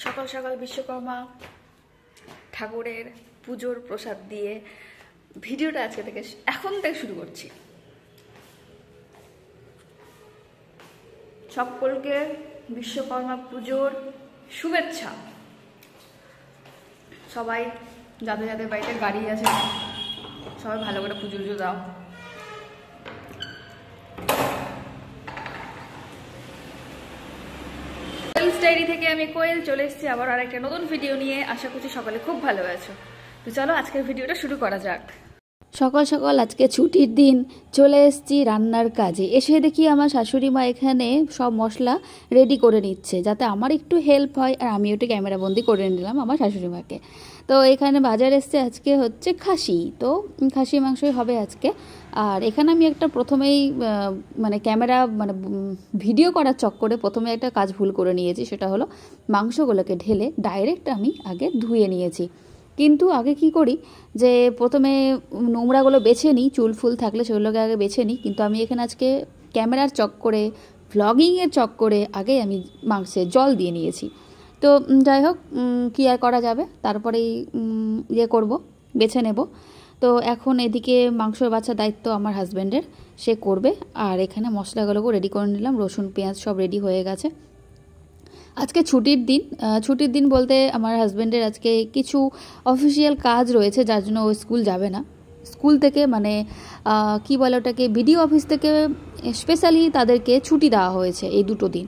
সকাল সকাল বিশ্বকর্মা ঠাকুরের পুজোর প্রসাদ দিয়ে ভিডিওটা আজকে থেকে এখন থেকে শুরু করছি। সকলকে বিশ্বকর্মা পুজোর শুভেচ্ছা। সবাই যাদের যাদের বাড়িতে গাড়ি আছে সবাই ভালো করে পুজো দাও। ডায়েরি থেকে আমি কোয়েল চলে এসেছি আবার আরেকটা নতুন ভিডিও নিয়ে। আশা করছি সকলে খুব ভালো আছো। তো চলো আজকের ভিডিওটা শুরু করা যাক। সকাল সকাল আজকে ছুটির দিন চলে এসেছি রান্নার কাজে। এসে দেখি আমার শাশুড়ি মা এখানে সব মশলা রেডি করে নিচ্ছে, যাতে আমার একটু হেল্প হয় আর আমি ওটা ক্যামেরাবন্দি করে নিলাম আমার শাশুড়ি মাকে। তো এখানে বাজার এসছে আজকে হচ্ছে খাসি, তো খাসি মাংসই হবে আজকে। আর এখানে আমি একটা প্রথমেই ক্যামেরা ভিডিও করার চক্করে প্রথমে একটা কাজ ভুল করে নিয়েছি, সেটা হলো মাংসগুলোকে ঢেলে ডাইরেক্ট আমি আগে ধুয়ে নিয়েছি। কিন্তু আগে কি করি যে প্রথমে নোংরাগুলো বেছে নিই, চুল ফুল থাকলে সেগুলোকে আগে বেছে নিই। কিন্তু আমি এখানে আজকে ক্যামেরার চক্করে ভ্লগিংয়ের চক্করে আগে আমি মাংসে জল দিয়ে নিয়েছি। তো যাই হোক, কী আর করা যাবে, তারপরেই করব, বেছে নেব। তো এখন এদিকে মাংস বাছার দায়িত্ব আমার হাজব্যান্ডের, সে করবে। আর এখানে মশলাগুলোকে রেডি করে নিলাম, রসুন পেঁয়াজ সব রেডি হয়ে গেছে। আজকে ছুটির দিন। ছুটির দিন বলতে আমার হাজব্যান্ডের আজকে কিছু অফিসিয়াল কাজ রয়েছে, যার জন্য ও স্কুল যাবে না। স্কুল থেকে কি বলে ওটাকে, বিডিও অফিস থেকে স্পেশালি তাদেরকে ছুটি দেওয়া হয়েছে এই দুটো দিন।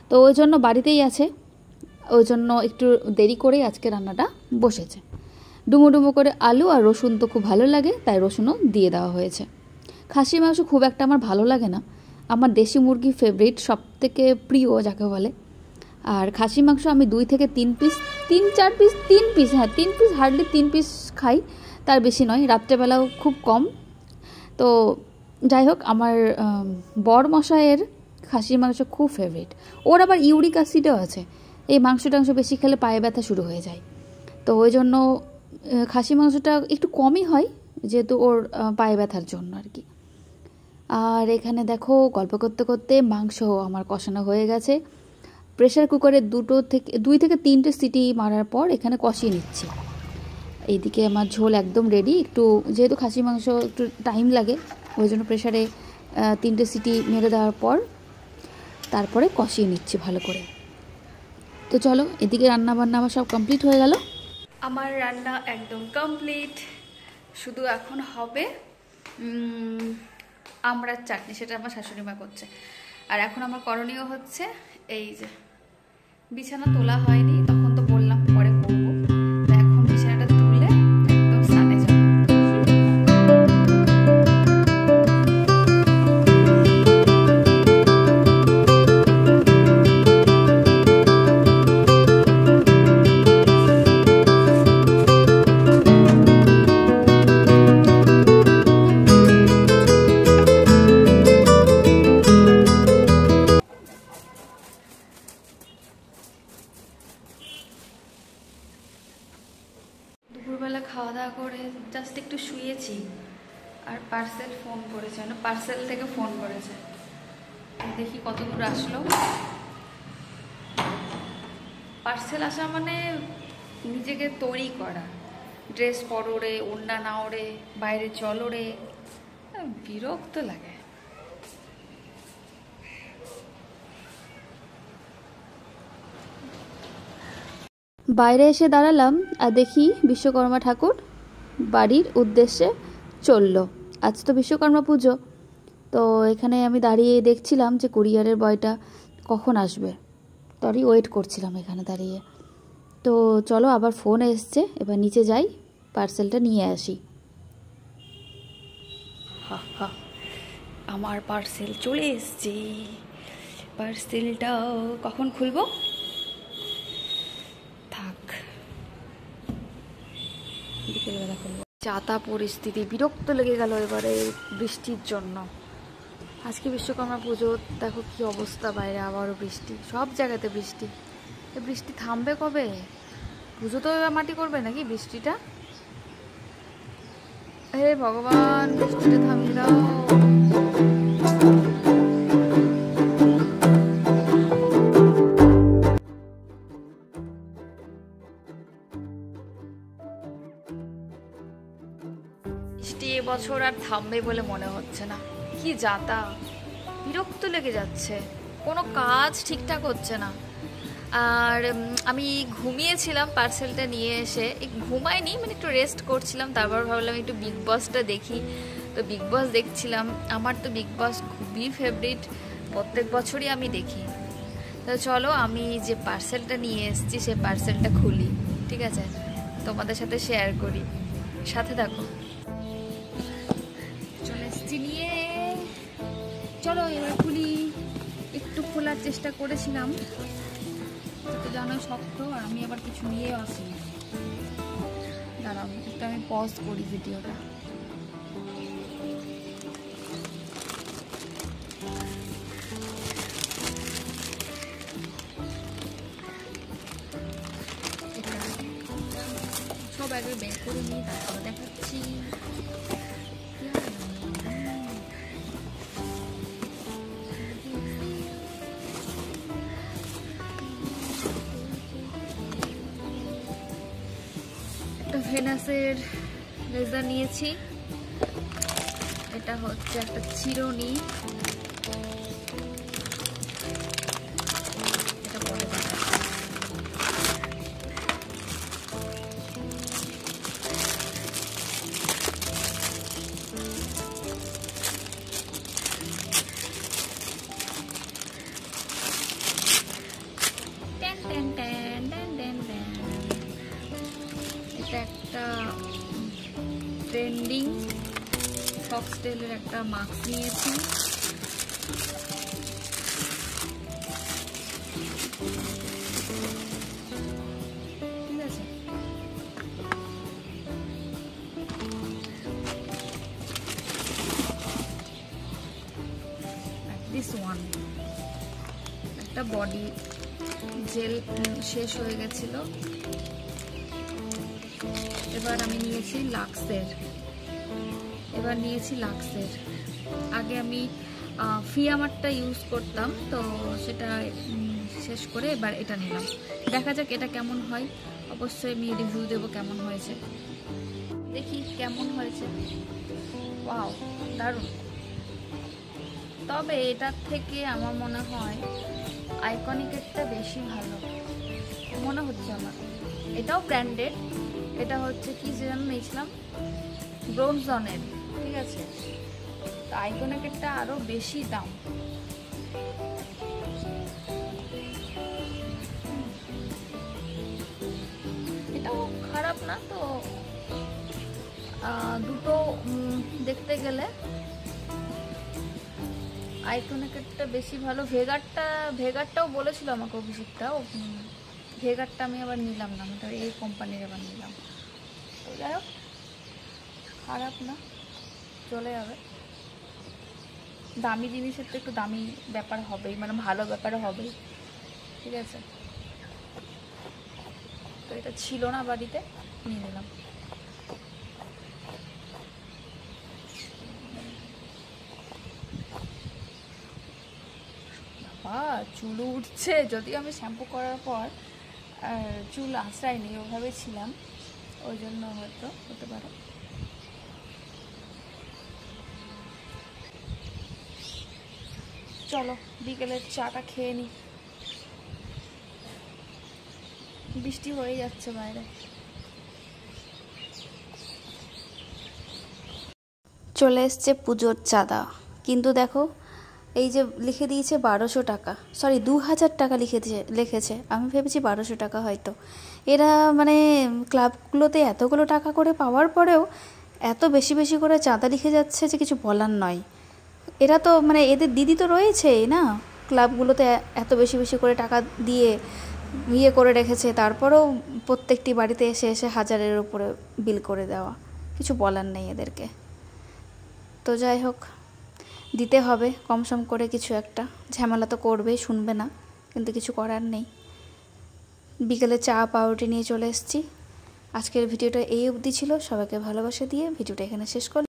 তো ওই জন্য বাড়িতেই আছে, ওই জন্য একটু দেরি করেই আজকে রান্নাটা বসেছে। ডুমো ডুমো করে আলু আর রসুন তো খুব ভালো লাগে, তাই রসুনও দিয়ে দেওয়া হয়েছে। খাসি মাংস খুব একটা আমার ভালো লাগে না, আমার দেশি মুরগি ফেভারিট, সব থেকে প্রিয় যাকে বলে। আর খাসি মাংস আমি 2 থেকে 3 পিস, 3-4 পিস, 3 পিস, হ্যাঁ 3 পিস, হার্ডলি 3 পিস খাই, তার বেশি নয়। রাত্রেবেলাও খুব কম। তো যাই হোক, আমার বর মশাইয়ের খাসি মাংস খুব ফেভারিট। ওর আবার ইউরিক অ্যাসিডও আছে, এই মাংস টাংস বেশি খেলে পায়ে ব্যথা শুরু হয়ে যায়। তো ওই জন্য খাসি মাংসটা একটু কমই হয়, যেহেতু ওর পায়ে ব্যথার জন্য আর কি। আর এখানে দেখো গল্প করতে করতে মাংস আমার কষানো হয়ে গেছে। প্রেশার কুকারে 2 থেকে 3টে সিটি মারার পর এখানে কষিয়ে নিচ্ছি। এইদিকে আমার ঝোল একদম রেডি। একটু যেহেতু খাসি মাংস একটু টাইম লাগে, ওই জন্য প্রেশারে 3টে সিটি মেরে দেওয়ার পর তারপরে কষিয়ে নিচ্ছি ভালো করে। তো চলো, এদিকে রান্না বান্না আমার সব কমপ্লিট হয়ে গেল। আমার রান্না একদম কমপ্লিট, শুধু এখন হবে আমড়ার চাটনি, সেটা আমার শাশুড়ি মা করছে। আর এখন আমার করণীয় হচ্ছে এই যে বিছানা তোলা হয়নি, তখন তো বললাম পরে করবো, এখন বিছানাটা তুলে একদম স্নানে যাব। দুপুরবেলা খাওয়া দাওয়া করে জাস্ট একটু শুয়েছি, আর পার্সেল ফোন করেছে, পার্সেল থেকে ফোন করেছে। দেখি কত দূর আসলো। পার্সেল আসা মানে নিজেকে তৈরি করা, ড্রেস পরো রে, ওড়না নাও রে, বাইরে চলো রে, বিরক্ত লাগে। বাইরে এসে দাঁড়ালাম আর দেখি বিশ্বকর্মা ঠাকুর বাড়ির উদ্দেশ্যে চলল। আজ তো বিশ্বকর্মা পুজো, তো এখানে আমি দাঁড়িয়ে দেখছিলাম যে কুরিয়ারের বয়টা কখন আসবে, তারই ওয়েট করছিলাম এখানে দাঁড়িয়ে। তো চলো, আবার ফোন এসছে, এবার নিচে যাই, পার্সেলটা নিয়ে আসি। আমার পার্সেল চলে এসছে। পার্সেলটা কখন খুলবো? বিকেলবেলা খুলবো। যাতা পরিস্থিতি, বিরক্ত লেগে গেল এবারে বৃষ্টির জন্য। আজকে বিশ্বকর্মা পুজো, দেখো কি অবস্থা, বাইরে আবারও বৃষ্টি, সব জায়গাতে বৃষ্টি। বৃষ্টি থামবে কবে? পুজো তো মাটি করবে নাকি বৃষ্টিটা? হে ভগবান, বৃষ্টিটা থামিয়ে দাও। বৃষ্টি এবছর আর থামবে বলে মনে হচ্ছে না। কি যাতা, বিরক্ত লেগে যাচ্ছে, কোনো কাজ ঠিকঠাক হচ্ছে না। আর আমি ঘুমিয়েছিলাম পার্সেলটা নিয়ে এসে, ঘুমাইনি, মানে একটু রেস্ট করছিলাম। তারপর ভাবলাম একটু বিগ বসটা দেখি, তো বিগ বস দেখছিলাম। আমার তো বিগ বস খুবই ফেভারিট, প্রত্যেক বছরই আমি দেখি। তো চলো আমি যে পার্সেলটা নিয়ে এসেছি সেই পার্সেলটা খুলি, ঠিক আছে, তোমাদের সাথে শেয়ার করি, সাথে থাকো। চলে এসেছি নিয়ে, চলো এবার খুলি। একটু খোলার চেষ্টা করেছিলাম, তো জানো শক্ত, আর আমি আবার কিছু নিয়ে আসি। দাঁড়াও একটু আমি পজ করি ভিডিওটা। সব আগে বের করে নিই, তারপর দেখাচ্ছি। একটা ভেনাসের লেজার নিয়েছি, এটা হচ্ছে একটা চিরুনি, এটা পরে এটা একটা ট্রেন্ডিং ফক্সটেলের একটা মাস্ক নিয়েছি। ঠিক আছে, দিস ওয়ান একটা বডি জেল শেষ হয়ে গেছিল, এবার আমি নিয়েছি লাক্সের। আগে আমি ফিয়ামারটা ইউজ করতাম, তো সেটা শেষ করে এবার এটা নিলাম। দেখা যাক এটা কেমন হয়, অবশ্যই আমি রিভিউ দেবো কেমন হয়েছে। দেখি কেমন হয়েছে। ওয়াও, দারুণ। তবে এটার থেকে আমার মনে হয় আইকনিকেরটা বেশি ভালো মনে হচ্ছে আমার। এটাও ব্র্যান্ডেড, এটা হচ্ছে কি যেন নিয়েছিলাম, ব্রোনজনের, ঠিক আছে। তো আইকনিকেরটা আরো বেশি দাম। এটাও খারাপ না, তো দুটো দেখতে গেলে আইকনিকেরটা বেশি ভালো। ভেগারটাও বলেছিল আমাকে অভিষেকটা, ভেগারটা আমি আবার নিলাম না, আমি তো এই কোম্পানির আবার নিলাম। তো যাই হোক, খারাপ না, চলে যাবে। দামি জিনিসের তো একটু দামি ব্যাপার হবেই, মানে ভালো ব্যাপার হবেই, ঠিক আছে। তো এটা ছিল না বাড়িতে, নিয়ে নিলাম। চুল উঠছে, যদিও আমি শ্যাম্পু করার পর চুল আঁচড়াইনি, ওভাবে ছিলাম, ওই জন্য হয়তো হতে পারে। চলো বিকেলের চাটা খেয়ে নি, বৃষ্টি হয়ে যাচ্ছে বাইরে। চলে এসছে পুজোর চাঁদা, কিন্তু দেখো এই যে লিখে দিয়েছে 1200 টাকা, সরি 2000 টাকা লিখেছে। আমি ভেবেছি 1200 টাকা হয়তো। এরা মানে ক্লাবগুলোতে এতগুলো টাকা করে পাওয়ার পরেও এত বেশি বেশি করে চাঁদা লিখে যাচ্ছে যে কিছু বলার নয়। এরা তো মানে এদের দিদি তো রয়েছেই না, ক্লাবগুলোতে এত বেশি বেশি করে টাকা দিয়ে ইয়ে করে রেখেছে, তারপরেও প্রত্যেকটি বাড়িতে এসে এসে 1000-এর উপরে বিল করে দেওয়া, কিছু বলার নেই এদেরকে। তো যাই হোক, দিতে হবে কম সম করে কিছু একটা, ঝামেলা তো করবেই, শুনবে না, কিন্তু কিছু করার নেই। বিকেলে চা পাউরুটি নিয়ে চলে এসেছি। আজকের ভিডিওটা এই অবধি ছিল, সবাইকে ভালোবাসা দিয়ে ভিডিওটা এখানে শেষ করলাম।